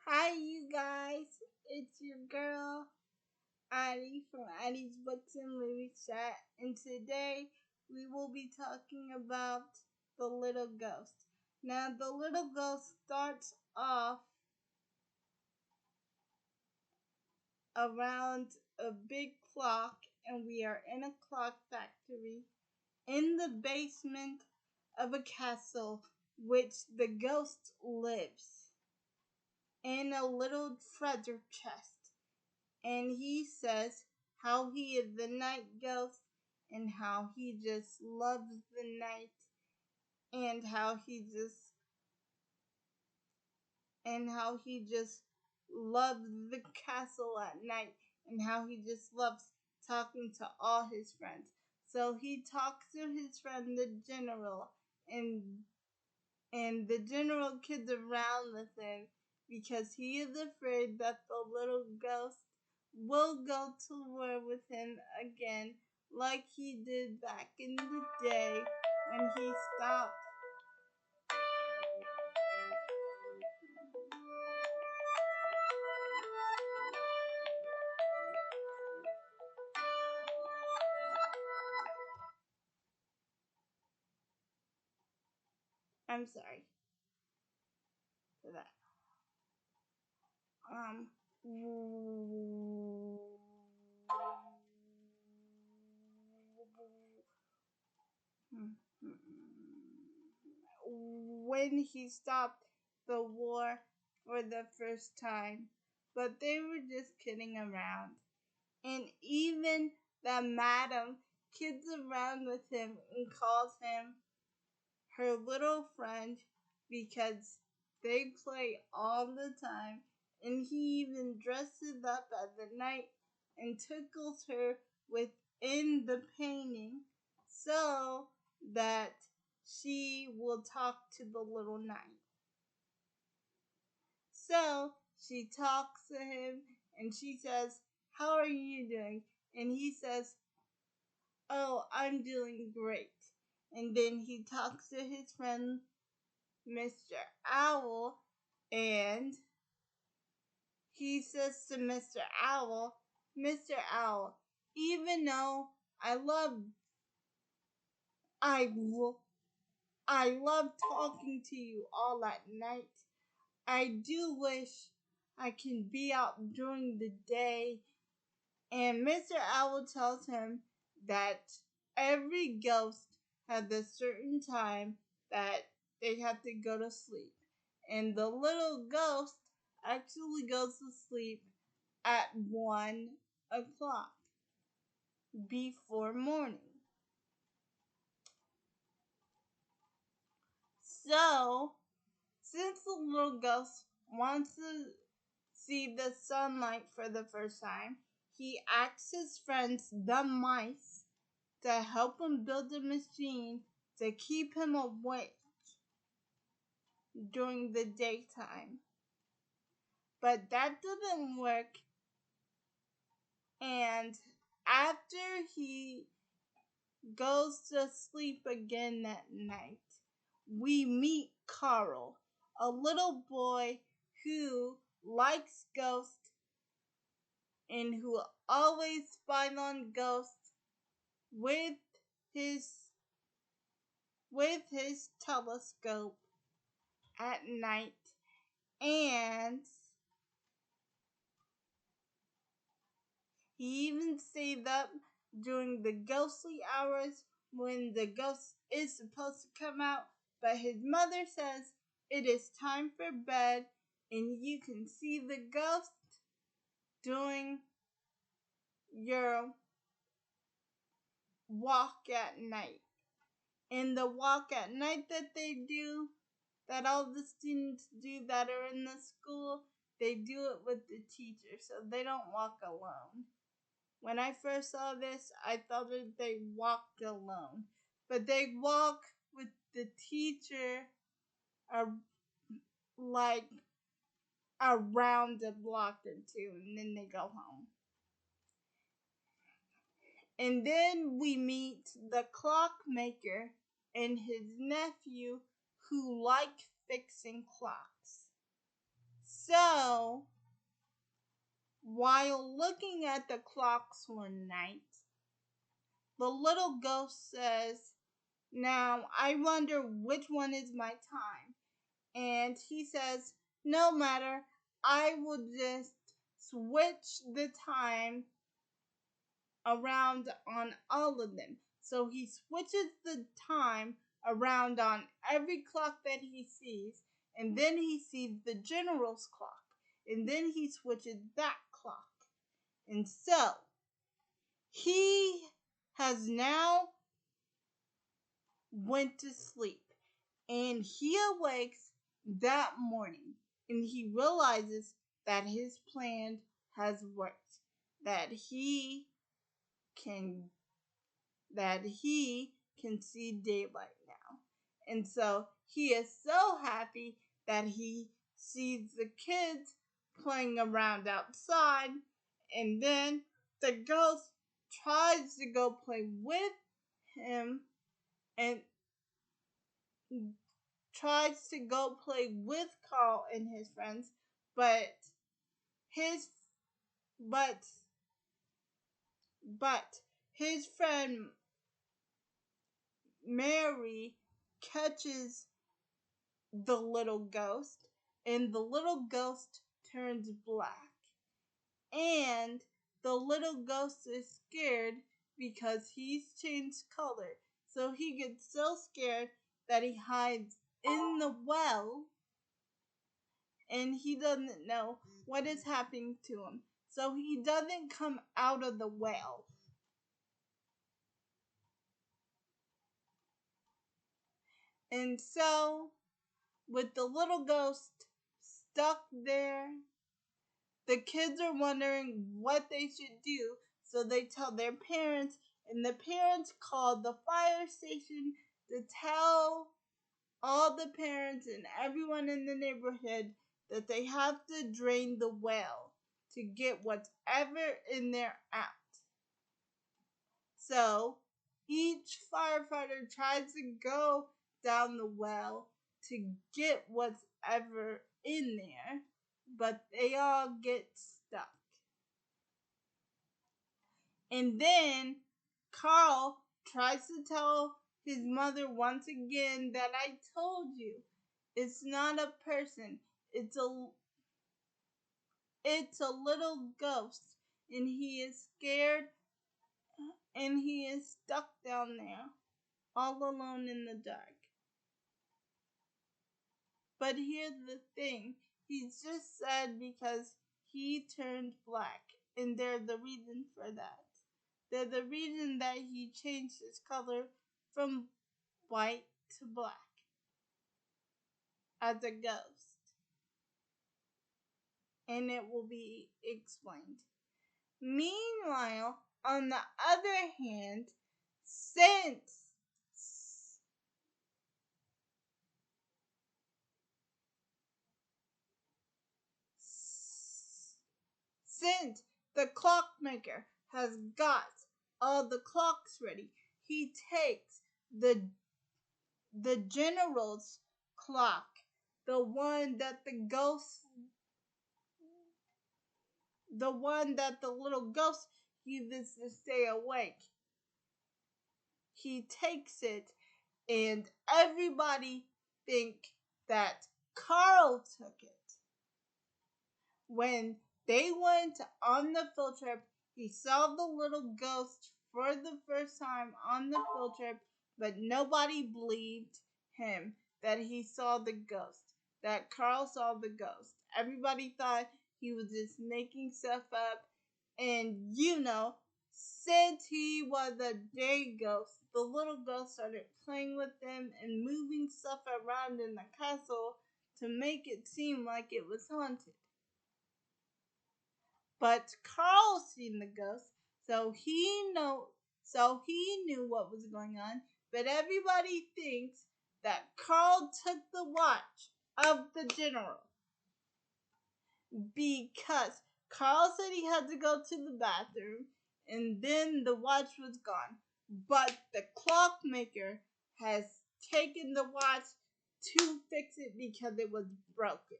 Hi, you guys. It's your girl, Addie from Addie's Books and Movie Chat. And today we will be talking about The Little Ghost. Now, The Little Ghost starts off around a big clock, and we are in a clock factory in the basement of a castle which the ghost lives in a little treasure chest. And he says how he is the night ghost and how he just loves the night and how he just loves the castle at night and how he just loves talking to all his friends. So he talks to his friend the general, and the general kids around with him because he is afraid that the little ghost will go to war with him again like he did back in the day when he stopped. I'm sorry for that. Um when he stopped the war for the first time, but they were just kidding around. And even the madam kids around with him and calls him her little friend because they play all the time. And he even dresses up at the night and tickles her within the painting so that she will talk to the little knight. So she talks to him and she says, "How are you doing?" And he says, "Oh, I'm doing great." And then he talks to his friend, Mr. Owl, and he says to Mr. Owl, "Mr. Owl, even though I, lo- I love talking to you all at night, I do wish I can be out during the day." And Mr. Owl tells him that every ghost has a certain time that they have to go to sleep. And the little ghost actually goes to sleep at 1 o'clock before morning. So, since the little ghost wants to see the sunlight for the first time, he asks his friends, the mice, to help him build a machine to keep him awake during the daytime. But that didn't work, and after he goes to sleep again that night, we meet Carl, a little boy who likes ghosts and who always spies on ghosts with his telescope at night, and he even stayed up during the ghostly hours when the ghost is supposed to come out, but his mother says it is time for bed, and you can see the ghost doing your walk at night. And the walk at night that they do, that all the students do that are in the school, they do it with the teacher, so they don't walk alone. When I first saw this, I thought that they walked alone, but they walk with the teacher like around a block or two, and then they go home. And then we meet the clockmaker and his nephew who like fixing clocks. so, while looking at the clocks one night, the little ghost says, "Now, I wonder which one is my time." And he says, "No matter, I will just switch the time around on all of them." So he switches the time around on every clock that he sees, and then he sees the general's clock, and then he switches that clock. And so he has now went to sleep, and he awakes that morning, and he realizes that his plan has worked, that can he can see daylight now. And so he is so happy that he sees the kids playing around outside, and then the ghost tries to go play with him and tries to go play with Carl and his friends, but his but but his friend Mary catches the little ghost, and the little ghost turns black. And the little ghost is scared because he's changed color. So he gets so scared that he hides in the well, and he doesn't know what is happening to him. So he doesn't come out of the well. And so, with the little ghost stuck there, the kids are wondering what they should do, so they tell their parents, and the parents call the fire station to tell all the parents and everyone in the neighborhood that they have to drain the well to get whatever in there out. So each firefighter tries to go down the well to get whatever in there, but they all get stuck. And then Carl tries to tell his mother once again that I told you, it's not a person, it's a little ghost, and he is scared, and he is stuck down there all alone in the dark. But here's the thing, he's just sad because he turned black, and they're the reason for that. They're the reason that he changed his color from white to black as a ghost. And it will be explained. Meanwhile, on the other hand, since the clockmaker has got all the clocks ready, he takes the general's clock, the one that the little ghost uses to stay awake. He takes it, and everybody think that Carl took it. When they went on the field trip, he saw the little ghost for the first time on the field trip, but nobody believed him that he saw the ghost, that Carl saw the ghost. Everybody thought he was just making stuff up, and since he was a day ghost, the little ghost started playing with them and moving stuff around in the castle to make it seem like it was haunted. But Carl seen the ghost, so he knew what was going on. But everybody thinks that Carl took the watch of the general because Carl said he had to go to the bathroom, and then the watch was gone. But the clockmaker has taken the watch to fix it because it was broken.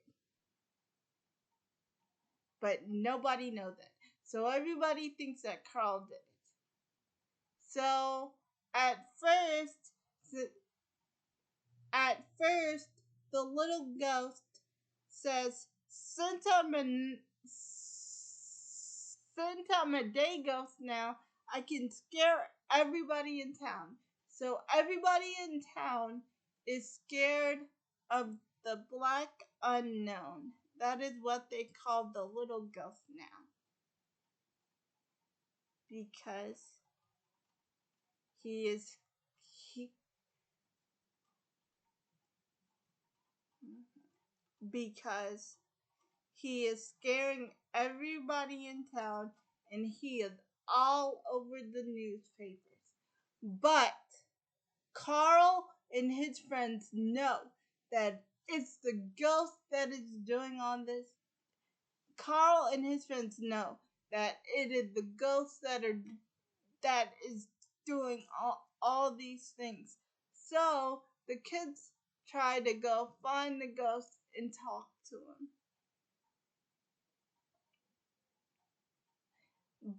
but nobody knows it. So everybody thinks that Carl did it. So at first, the little ghost says, since I'm a day ghost now, I can scare everybody in town. So everybody in town is scared of the black unknown. That is what they call the little ghost now. Because he is he because he is scaring everybody in town, and he is all over the newspapers. But Carl and his friends know that it's the ghost that is doing all this. Carl and his friends know that it is the ghosts that is doing all these things. So the kids try to go find the ghost and talk to him.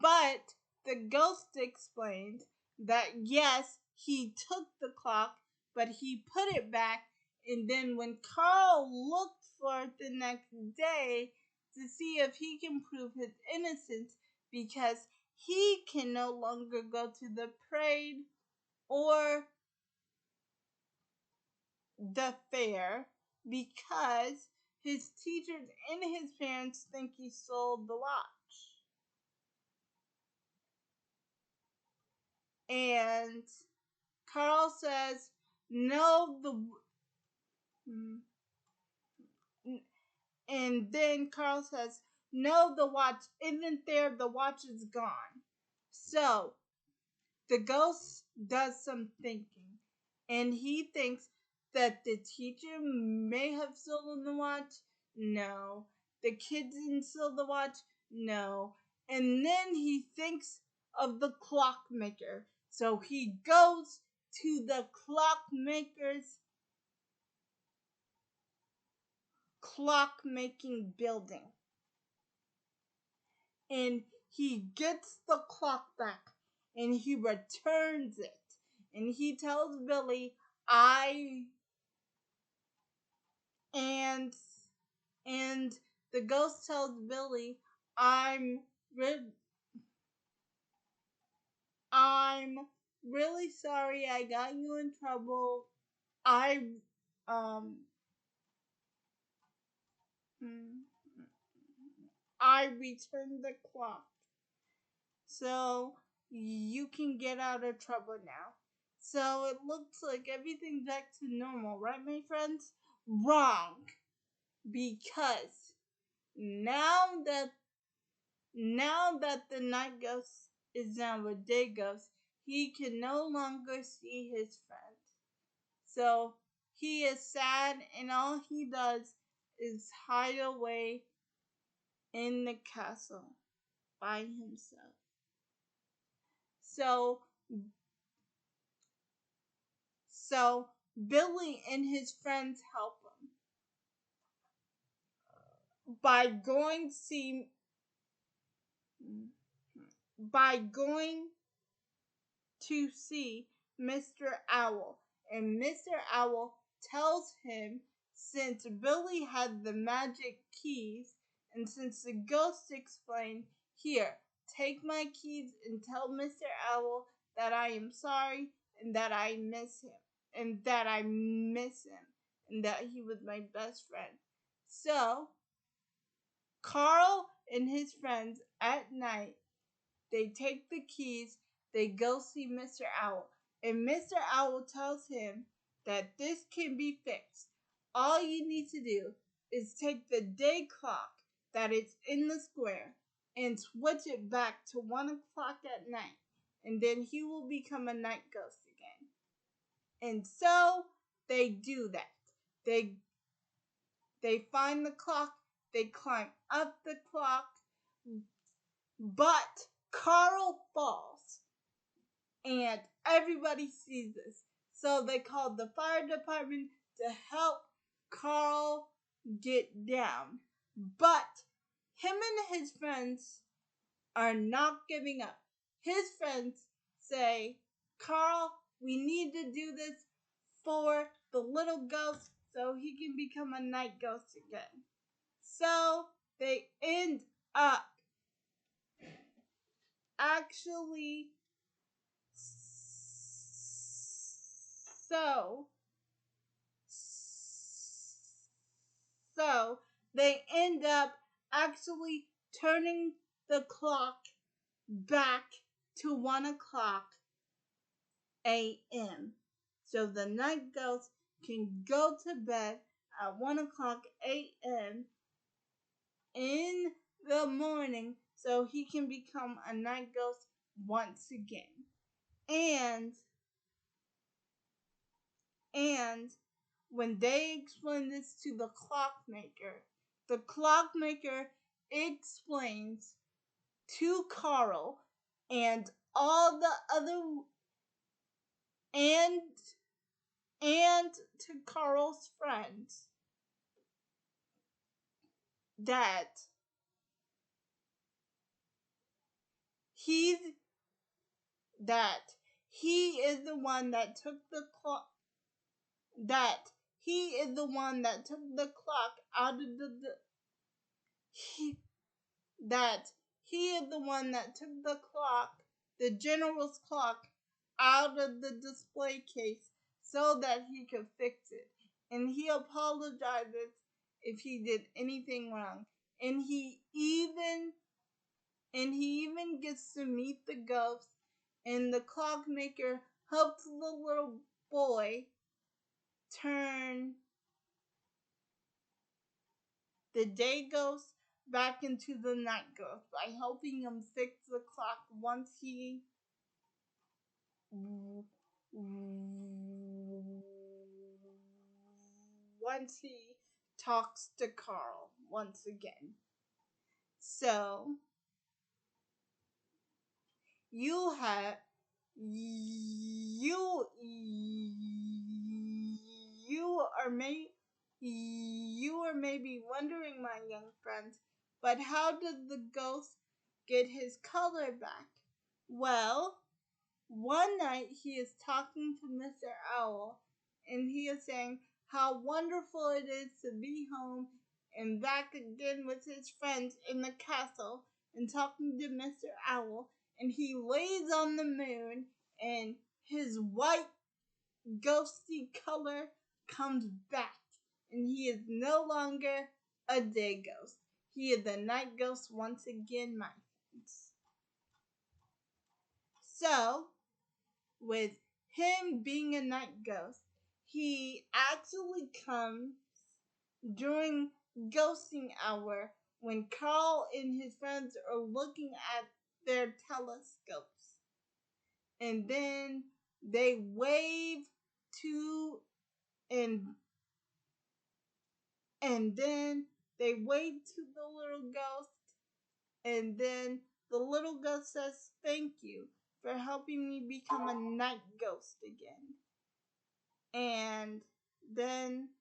But the ghost explained that yes, he took the clock, but he put it back. And then when Carl looked for it the next day to see if he can prove his innocence, because he can no longer go to the parade or the fair because his teachers and his parents think he stole the watch. And Carl says, no, and then Carl says, no, the watch isn't there, the watch is gone. So the ghost does some thinking, and he thinks that the teacher may have stolen the watch. No. The kids didn't steal the watch. No. And then he thinks of the clockmaker. So he goes to the clockmaker's clockmaking building. And he gets the clock back and he returns it. And he tells Billy, and the ghost tells Billy, I'm really sorry I got you in trouble. I returned the clock. So you can get out of trouble now. So it looks like everything's back to normal, right, my friends? Wrong. Because now that the night ghost is now a day ghost, he can no longer see his friends. So he is sad, and all he does is hide away in the castle by himself. So Billy and his friends help him by going to see Mr. Owl. And Mr. Owl tells him, since Billy had the magic keys, and since the ghost explained, here, take my keys and tell Mr. Owl that I am sorry and that I miss him. And that he was my best friend. So, Carl and his friends at night, they take the keys, they go see Mr. Owl, and Mr. Owl tells him that this can be fixed. All you need to do is take the day clock that is in the square and switch it back to 1 o'clock at night, and then he will become a night ghost again. And so they do that. They find the clock, they climb up the clock, but Carl falls. And everybody sees this. So they called the fire department to help Carl get down. But him and his friends are not giving up. His friends say, Carl, we need to do this for the little ghost so he can become a night ghost again. So they end up actually so they end up actually turning the clock back to 1:00 a.m. so the night ghost can go to bed at 1:00 a.m. in the morning so he can become a night ghost once again. And when they explain this to the clockmaker explains to Carl and all the other and to Carl's friends that he is the one that took the clock out of the general's clock out of the display case so that he could fix it. And he apologizes if he did anything wrong. And he even gets to meet the ghost, and the clockmaker helps the little boy turn the day ghost back into the night ghost by helping him fix the clock once he talks to Carl once again. So you are maybe wondering, my young friends, but how did the ghost get his color back? Well, one night he is talking to Mr. Owl, and he is saying how wonderful it is to be home and back again with his friends in the castle, and talking to Mr. Owl, and he lays on the moon, and his white ghosty color comes back, and he is no longer a day ghost. He is a night ghost once again, my friends. So, with him being a night ghost, he actually comes during ghosting hour when Carl and his friends are looking at their telescopes. And then they wave to the little ghost, and then the little ghost says, "Thank you for helping me become a night ghost again." And then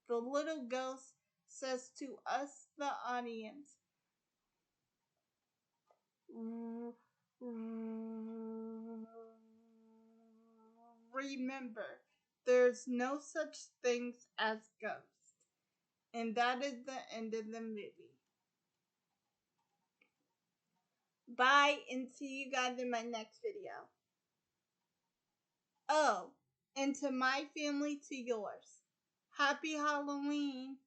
the little ghost says to us, the audience, remember, there's no such things as ghosts. And that is the end of the movie. Bye, and see you guys in my next video. Oh, and to my family, to yours. Happy Halloween.